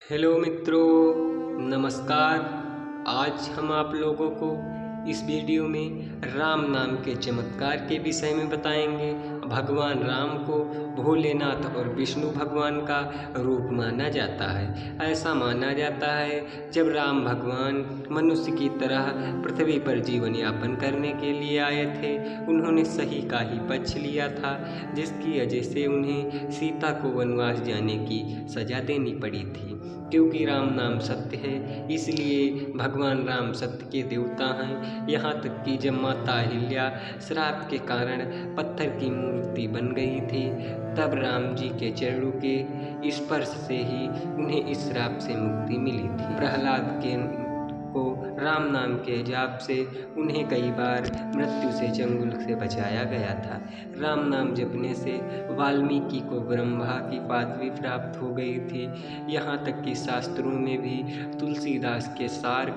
Hello मित्रों, नमस्कार। आज हम आप लोगों को इस वीडियो में राम नाम के चमत्कार के विषय में बताएंगे। भगवान राम को भोलेनाथ और विष्णु भगवान का रूप माना जाता है। ऐसा माना जाता है जब राम भगवान मनुष्य की तरह पृथ्वी पर जीवन यापन करने के लिए आए थे, उन्होंने सही का ही पक्ष लिया था, जिसकी वजह से उन्हें सीता को वनवास जाने की सजा देनी पड़ी थी। क्योंकि राम नाम सत्य है, इसलिए भगवान राम सत्य के देवता हैं। यहाँ तक कि जब माता अहिल्या श्राप के कारण पत्थर की मूर्ति बन गई थी, तब राम जी के चरणों के स्पर्श से ही उन्हें इस श्राप से मुक्ति मिली थी। प्रहलाद को राम नाम के जाप से उन्हें कई बार मृत्यु से चंगुल से बचाया गया था। राम नाम जपने से वाल्मीकि को ब्रह्मा की पदवी प्राप्त हो गई थी। यहाँ तक कि शास्त्रों में भी तुलसीदास के सार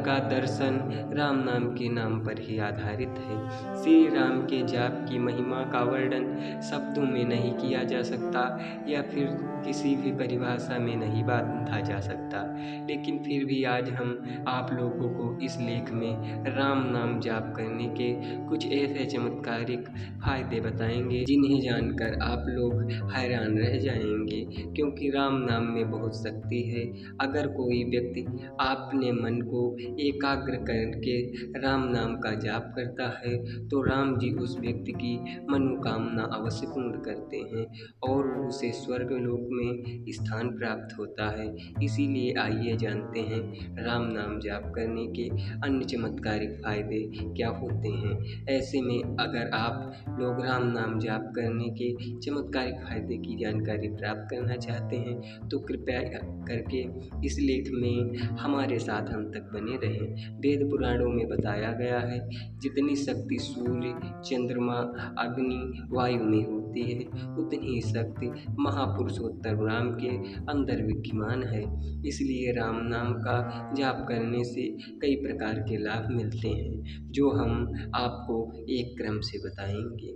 का दर्शन राम नाम के नाम पर ही आधारित है। श्री राम के जाप की महिमा का वर्णन शब्दों में नहीं किया जा सकता या फिर किसी भी परिभाषा में नहीं बांधा जा सकता, लेकिन फिर भी आज हम आप लोगों को इस लेख में राम नाम जाप करने के कुछ ऐसे चमत्कारिक फायदे बताएंगे जिन्हें जानकर आप लोग हैरान रह जाएंगे। क्योंकि राम नाम में बहुत शक्ति है। अगर कोई व्यक्ति अपने मन को एकाग्र करके राम नाम का जाप करता है तो राम जी उस व्यक्ति की मनोकामना अवश्य पूर्ण करते हैं और उसे स्वर्ग लोक में स्थान प्राप्त होता है। इसीलिए आइए जानते हैं राम नाम जाप करने के अन्य चमत्कारिक फायदे क्या होते हैं। ऐसे में अगर आप लोग राम नाम जाप करने के चमत्कारिक फायदे की जानकारी प्राप्त करना चाहते हैं तो कृपया करके इस लेख में हमारे साथ अंत तक बने रहें। वेद पुराणों में बताया गया है, जितनी शक्ति सूर्य, चंद्रमा, अग्नि, वायु में होती है, उतनी ही शक्ति महापुरुषोत्तम राम के अंदर विद्यमान है। इसलिए राम नाम का जाप करने से कई प्रकार के लाभ मिलते हैं, जो हम आपको एक क्रम से बताएंगे।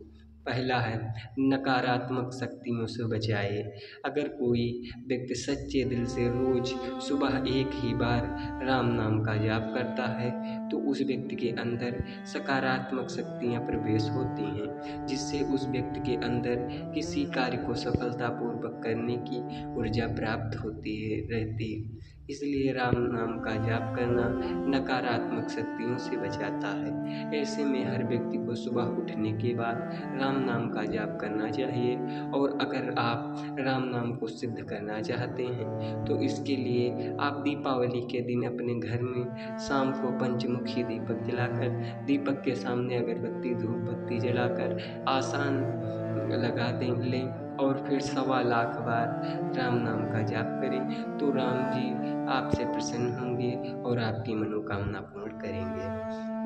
पहला है नकारात्मक शक्तियों से बचाए। अगर कोई व्यक्ति सच्चे दिल से रोज सुबह एक ही बार राम नाम का जाप करता है तो उस व्यक्ति के अंदर सकारात्मक शक्तियाँ प्रवेश होती हैं, जिससे उस व्यक्ति के अंदर किसी कार्य को सफलतापूर्वक करने की ऊर्जा प्राप्त होती है रहती है। इसलिए राम नाम का जाप करना नकारात्मक शक्तियों से बचाता है। ऐसे में हर व्यक्ति को सुबह उठने के बाद राम नाम का जाप करना चाहिए। और अगर आप राम नाम को सिद्ध करना चाहते हैं तो इसके लिए आप दीपावली के दिन अपने घर में शाम को पंचमुखी दीपक जलाकर, दीपक के सामने अगरबत्ती धूप बत्ती जलाकर आसन लगा लें और फिर 1.25 लाख बार राम नाम का जाप करें तो राम जी आपसे प्रसन्न होंगे और आपकी मनोकामना पूर्ण करेंगे।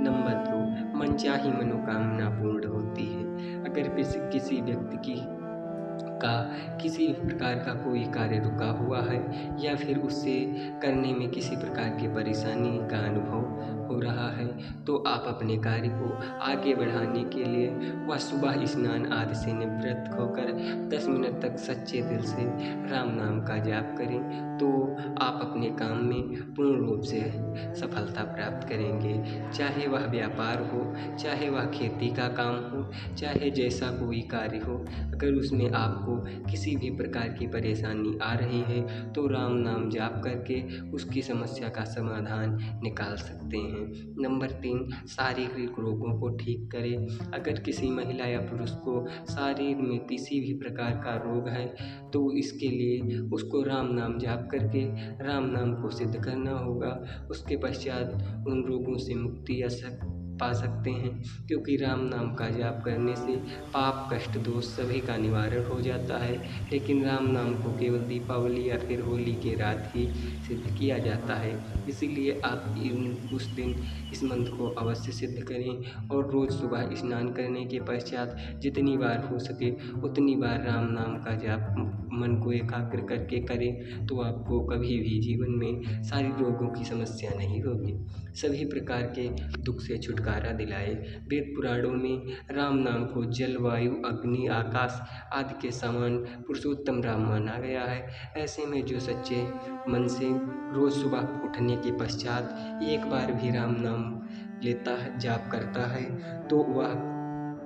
नंबर 2, मनचाही मनोकामना पूर्ण होती है। अगर किसी व्यक्ति किसी प्रकार का कोई कार्य रुका हुआ है या फिर उससे करने में किसी प्रकार की परेशानी का अनुभव हो रहा है तो आप अपने कार्य को आगे बढ़ाने के लिए वह सुबह स्नान आदि से निवृत्त होकर 10 मिनट तक सच्चे दिल से राम नाम का जाप करें तो आप अपने काम में पूर्ण रूप से सफलता प्राप्त करेंगे। चाहे वह व्यापार हो, चाहे वह खेती का काम हो, चाहे जैसा कोई कार्य हो, अगर उसमें आपको किसी भी प्रकार की परेशानी आ रही है तो राम नाम जाप करके उसकी समस्या का समाधान निकाल सकते हैं। नंबर 3, शारीरिक रोगों को ठीक करें। अगर किसी महिला या पुरुष को शरीर में किसी भी प्रकार का रोग है तो इसके लिए उसको राम नाम जाप करके राम नाम को सिद्ध करना होगा। उसके पश्चात उन रोगों से मुक्ति पा सकते हैं, क्योंकि राम नाम का जाप करने से पाप कष्ट दोष सभी का निवारण हो जाता है। लेकिन राम नाम को केवल दीपावली या फिर होली के रात ही सिद्ध किया जाता है। इसीलिए आप उस दिन इस मंत्र को अवश्य सिद्ध करें और रोज़ सुबह स्नान करने के पश्चात जितनी बार हो सके उतनी बार राम नाम का जाप मन को एकाग्र करके करें तो आपको कभी भी जीवन में सारी रोगों की समस्या नहीं होगी। सभी प्रकार के दुख से छुटकारा छुटकारा दिलाए। वेद पुराणों में राम नाम को जल, वायु, अग्नि, आकाश आदि के समान पुरुषोत्तम राम माना गया है। ऐसे में जो सच्चे मन से रोज सुबह उठने के पश्चात एक बार भी राम नाम लेता है, जाप करता है, तो वह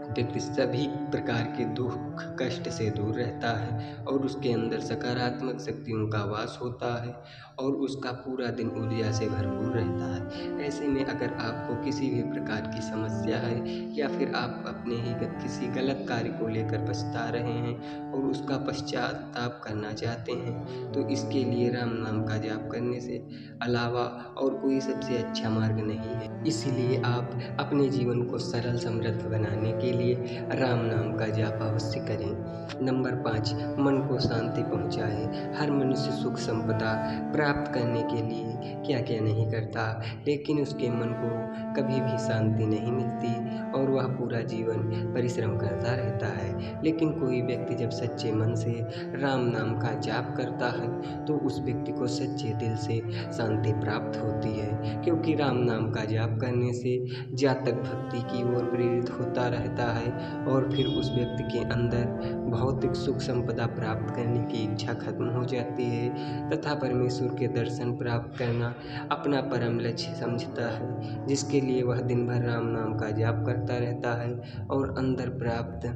व्यक्ति सभी प्रकार के दुख कष्ट से दूर रहता है और उसके अंदर सकारात्मक शक्तियों का वास होता है और उसका पूरा दिन ऊर्जा से भरपूर रहता है। ऐसे में अगर आपको किसी भी प्रकार की समस्या है या फिर आप अपने ही किसी गलत कार्य को लेकर पछता रहे हैं और उसका पश्चाताप करना चाहते हैं, तो इसके लिए राम नाम का जाप करने से अलावा और कोई सबसे अच्छा मार्ग नहीं है। इसीलिए आप अपने जीवन को सरल समृद्ध बनाने के लिए राम नाम का जाप अवश्य करें। नंबर 5, मन को शांति पहुँचाए। हर मनुष्य सुख संपदा प्राप्त करने के लिए क्या क्या नहीं करता, लेकिन उसके मन को कभी भी शांति नहीं मिलती और वह पूरा जीवन परिश्रम करता रहता है। लेकिन कोई व्यक्ति जब सच्चे मन से राम नाम का जाप करता है तो उस व्यक्ति को सच्चे दिल से शांति प्राप्त होती है, क्योंकि राम नाम का जाप करने से जातक भक्ति की ओर प्रेरित होता रहता है और फिर उस व्यक्ति के अंदर भौतिक सुख संपदा प्राप्त करने की इच्छा खत्म हो जाती है तथा परमेश्वर के दर्शन प्राप्त करना अपना परम लक्ष्य समझता है, जिसके लिए वह दिन भर राम नाम का जाप करता रहता है और अंदर प्राप्त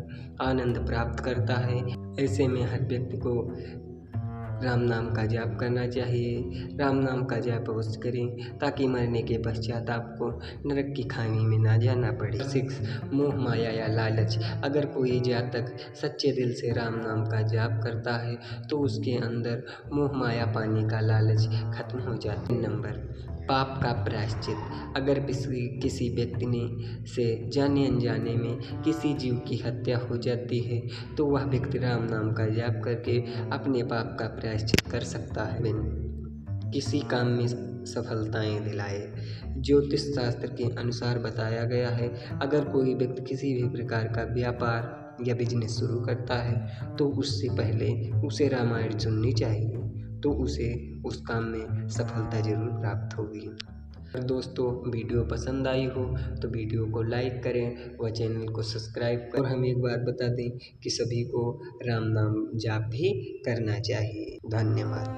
आनंद प्राप्त करता है। ऐसे में हर व्यक्ति को राम नाम का जाप करना चाहिए। राम नाम का जाप अवश्य करें ताकि मरने के पश्चात आपको नरक की खाई में ना जाना पड़े। 6, मोह माया या लालच। अगर कोई जातक सच्चे दिल से राम नाम का जाप करता है तो उसके अंदर मोह माया पाने का लालच खत्म हो जाता है। नंबर, पाप का प्रायश्चित। अगर किसी व्यक्ति ने से जाने अनजाने में किसी जीव की हत्या हो जाती है तो वह व्यक्ति राम नाम का जाप करके अपने पाप का प्रायश्चित कर सकता है। किसी काम में सफलताएं दिलाए। ज्योतिष शास्त्र के अनुसार बताया गया है, अगर कोई व्यक्ति किसी भी प्रकार का व्यापार या बिजनेस शुरू करता है तो उससे पहले उसे रामायण सुननी चाहिए, तो उसे उस काम में सफलता जरूर प्राप्त होगी। और दोस्तों, वीडियो पसंद आई हो तो वीडियो को लाइक करें व चैनल को सब्सक्राइब करें। और हम एक बात बता दें कि सभी को राम नाम जाप भी करना चाहिए। धन्यवाद।